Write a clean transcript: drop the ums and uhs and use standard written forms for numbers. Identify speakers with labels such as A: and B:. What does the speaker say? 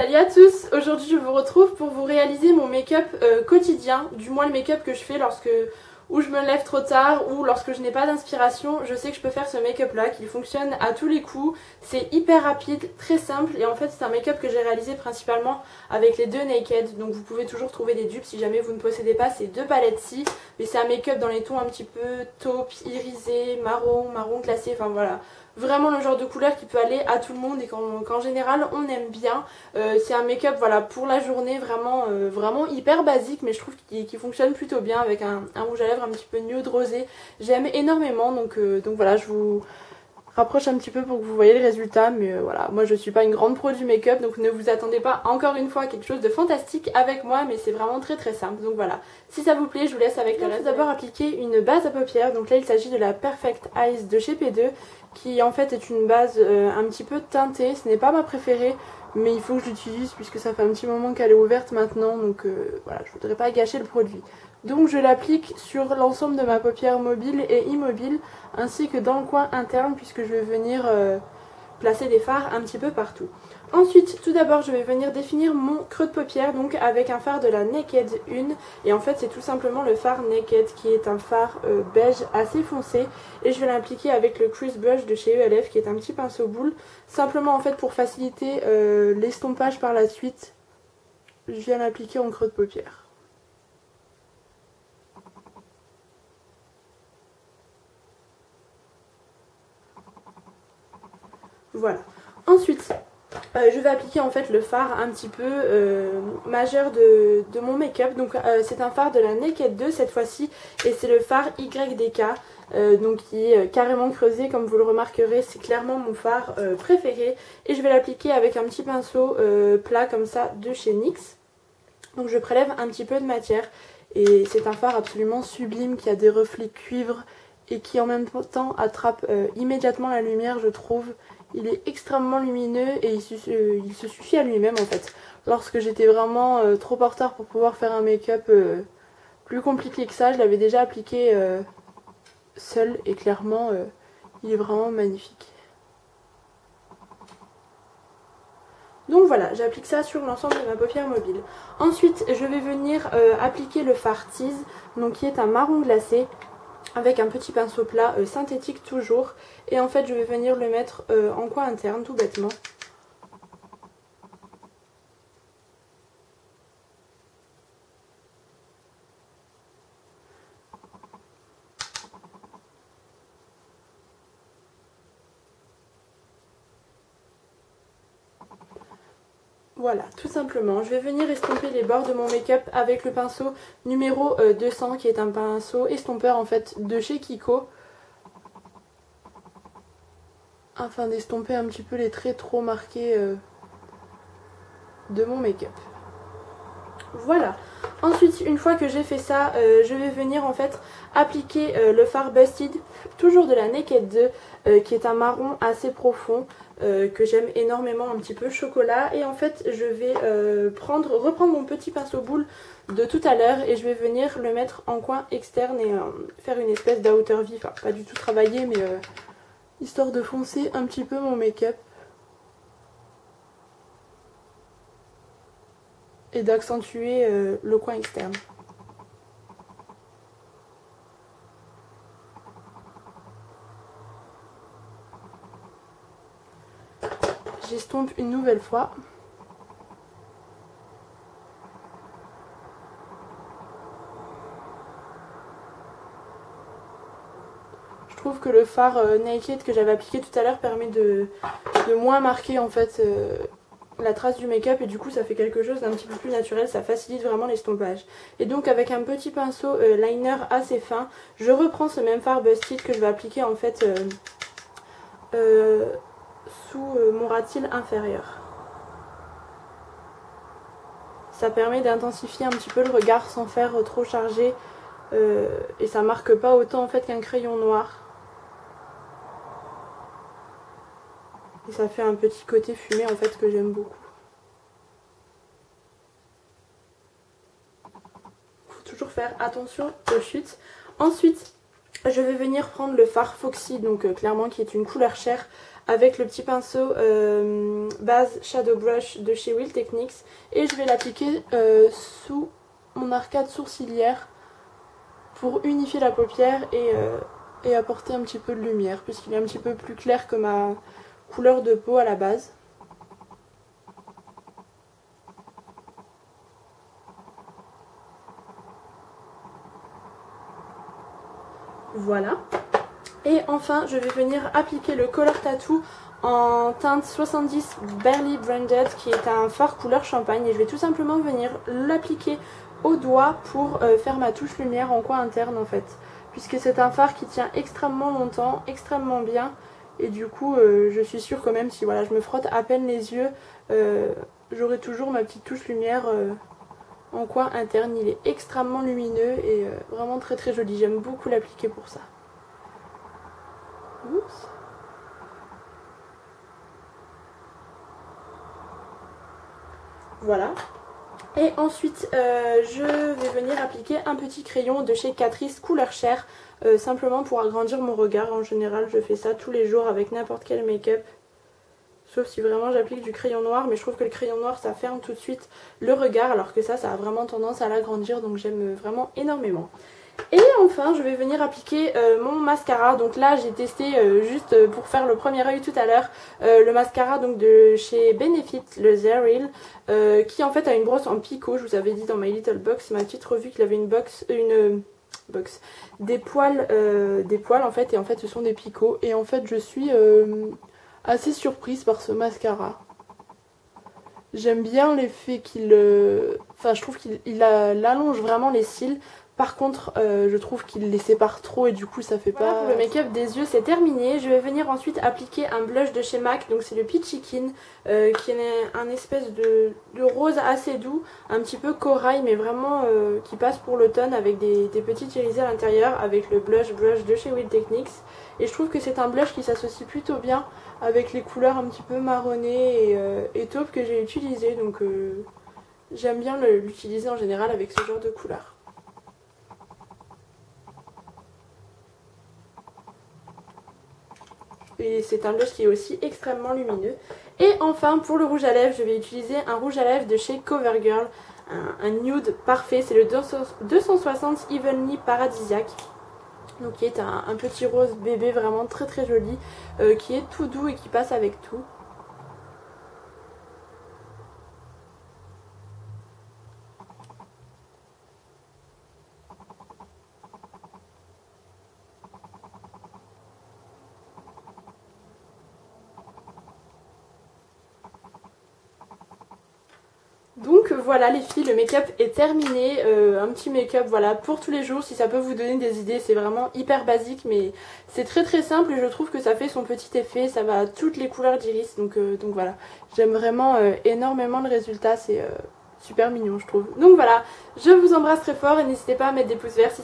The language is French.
A: Salut à tous, aujourd'hui je vous retrouve pour vous réaliser mon make-up quotidien, du moins le make-up que je fais où je me lève trop tard ou lorsque je n'ai pas d'inspiration. Je sais que je peux faire ce make-up là qui fonctionne à tous les coups, c'est hyper rapide, très simple et en fait c'est un make-up que j'ai réalisé principalement avec les deux Naked, donc vous pouvez toujours trouver des dupes si jamais vous ne possédez pas ces deux palettes-ci, mais c'est un make-up dans les tons un petit peu taupe, irisé, marron, marron glacé, enfin voilà. Vraiment le genre de couleur qui peut aller à tout le monde et qu'en général on aime bien. C'est un make-up voilà, pour la journée vraiment hyper basique, mais je trouve qu'il fonctionne plutôt bien avec un rouge à lèvres un petit peu nude rosé. J'aime énormément, donc voilà, je vous rapproche un petit peu pour que vous voyez le résultat, mais voilà, moi je suis pas une grande pro du make-up, donc ne vous attendez pas encore une fois à quelque chose de fantastique avec moi, mais c'est vraiment très simple. Donc voilà, si ça vous plaît, je vous laisse avec le reste. D'abord appliquer une base à paupières, donc là il s'agit de la Perfect Eyes de chez P2, qui en fait est une base un petit peu teintée. Ce n'est pas ma préférée, mais il faut que je l'utilise puisque ça fait un petit moment qu'elle est ouverte maintenant, donc voilà, je voudrais pas gâcher le produit. Donc je l'applique sur l'ensemble de ma paupière mobile et immobile, ainsi que dans le coin interne, puisque je vais venir placer des fards un petit peu partout. Ensuite, tout d'abord, je vais venir définir mon creux de paupière, donc avec un fard de la Naked 1. Et en fait, c'est tout simplement le fard Naked, qui est un fard beige assez foncé. Et je vais l'appliquer avec le Crease Brush de chez ELF, qui est un petit pinceau boule. Simplement, en fait, pour faciliter l'estompage par la suite, je viens l'appliquer en creux de paupière. Voilà. Ensuite, je vais appliquer en fait le fard un petit peu majeur de mon make-up. Donc c'est un fard de la Naked 2 cette fois-ci, et c'est le fard YDK, donc qui est carrément creusé comme vous le remarquerez. C'est clairement mon fard préféré, et je vais l'appliquer avec un petit pinceau plat comme ça de chez NYX. Donc je prélève un petit peu de matière, et c'est un fard absolument sublime qui a des reflets cuivre et qui en même temps attrape immédiatement la lumière, je trouve. Il est extrêmement lumineux et il se suffit à lui-même en fait. Lorsque j'étais vraiment trop en retard pour pouvoir faire un make-up plus compliqué que ça, je l'avais déjà appliqué seul et clairement il est vraiment magnifique. Donc voilà, j'applique ça sur l'ensemble de ma paupière mobile. Ensuite, je vais venir appliquer le fard Tease, donc qui est un marron glacé, avec un petit pinceau plat synthétique toujours, et en fait je vais venir le mettre en coin interne tout bêtement. Voilà, tout simplement. Je vais venir estomper les bords de mon make-up avec le pinceau numéro 200, qui est un pinceau estompeur en fait de chez Kiko, afin d'estomper un petit peu les traits trop marqués de mon make-up. Voilà. Ensuite, une fois que j'ai fait ça, je vais venir en fait appliquer le fard Busted, toujours de la Naked 2, qui est un marron assez profond, que j'aime énormément, un petit peu chocolat. Et en fait, je vais reprendre mon petit pinceau boule de tout à l'heure, et je vais venir le mettre en coin externe et faire une espèce d'outer V, enfin pas du tout travaillé, mais histoire de foncer un petit peu mon make-up. Et d'accentuer le coin externe. J'estompe une nouvelle fois. Je trouve que le fard Naked que j'avais appliqué tout à l'heure permet de moins marquer en fait la trace du make-up, et du coup ça fait quelque chose d'un petit peu plus naturel, ça facilite vraiment l'estompage. Et donc avec un petit pinceau liner assez fin, je reprends ce même fard Busted que je vais appliquer en fait sous mon ras de cils inférieur. Ça permet d'intensifier un petit peu le regard sans faire trop chargé, et ça marque pas autant en fait qu'un crayon noir. Et ça fait un petit côté fumé en fait que j'aime beaucoup. Faut toujours faire attention aux chutes. Ensuite, je vais venir prendre le fard Foxy, donc clairement qui est une couleur chair, avec le petit pinceau base Shadow Brush de chez Real Techniques et je vais l'appliquer sous mon arcade sourcilière pour unifier la paupière et apporter un petit peu de lumière puisqu'il est un petit peu plus clair que ma couleur de peau à la base. Voilà. Et enfin, je vais venir appliquer le Color Tattoo en teinte 70 Barely Branded qui est un fard couleur champagne et je vais tout simplement venir l'appliquer au doigt pour faire ma touche lumière en coin interne en fait. Puisque c'est un fard qui tient extrêmement longtemps, extrêmement bien et du coup je suis sûre que même si voilà, je me frotte à peine les yeux, j'aurai toujours ma petite touche lumière en coin interne. Il est extrêmement lumineux et vraiment très très joli, j'aime beaucoup l'appliquer pour ça. Oups. Voilà. Et ensuite je vais venir appliquer un petit crayon de chez Catrice couleur chair simplement pour agrandir mon regard. En général je fais ça tous les jours avec n'importe quel make-up. Sauf si vraiment j'applique du crayon noir, mais je trouve que le crayon noir ça ferme tout de suite le regard alors que ça a vraiment tendance à l'agrandir, donc j'aime vraiment énormément. Et enfin je vais venir appliquer mon mascara. Donc là j'ai testé juste pour faire le premier œil tout à l'heure le mascara donc de chez Benefit, le Zeril, qui en fait a une brosse en picot. Je vous avais dit dans My Little Box, ma petite revue, qu'il avait une box, des poils en fait, et en fait ce sont des picots. Et en fait je suis assez surprise par ce mascara. J'aime bien l'effet qu'il... Enfin je trouve qu'il allonge vraiment les cils. Par contre, je trouve qu'il les sépare trop et du coup ça fait pas... Pour le make-up des yeux c'est terminé. Je vais venir ensuite appliquer un blush de chez MAC, donc c'est le Peachy Keen, qui est un espèce de rose assez doux, un petit peu corail mais vraiment qui passe pour l'automne avec des petites irisées à l'intérieur avec le blush de chez Real Techniques. Et je trouve que c'est un blush qui s'associe plutôt bien avec les couleurs un petit peu marronnées et taupe que j'ai utilisées, donc j'aime bien l'utiliser en général avec ce genre de couleurs. Et c'est un blush qui est aussi extrêmement lumineux. Et enfin pour le rouge à lèvres, je vais utiliser un rouge à lèvres de chez CoverGirl, un nude parfait, c'est le 260 Evenly Paradisiaque. Donc qui est un petit rose bébé vraiment très très joli, qui est tout doux et qui passe avec tout. Donc voilà les filles, le make-up est terminé, un petit make-up voilà pour tous les jours, si ça peut vous donner des idées. C'est vraiment hyper basique mais c'est très très simple et je trouve que ça fait son petit effet, ça va à toutes les couleurs d'iris, donc voilà, j'aime vraiment énormément le résultat, c'est super mignon je trouve. Donc voilà, je vous embrasse très fort et n'hésitez pas à mettre des pouces verts si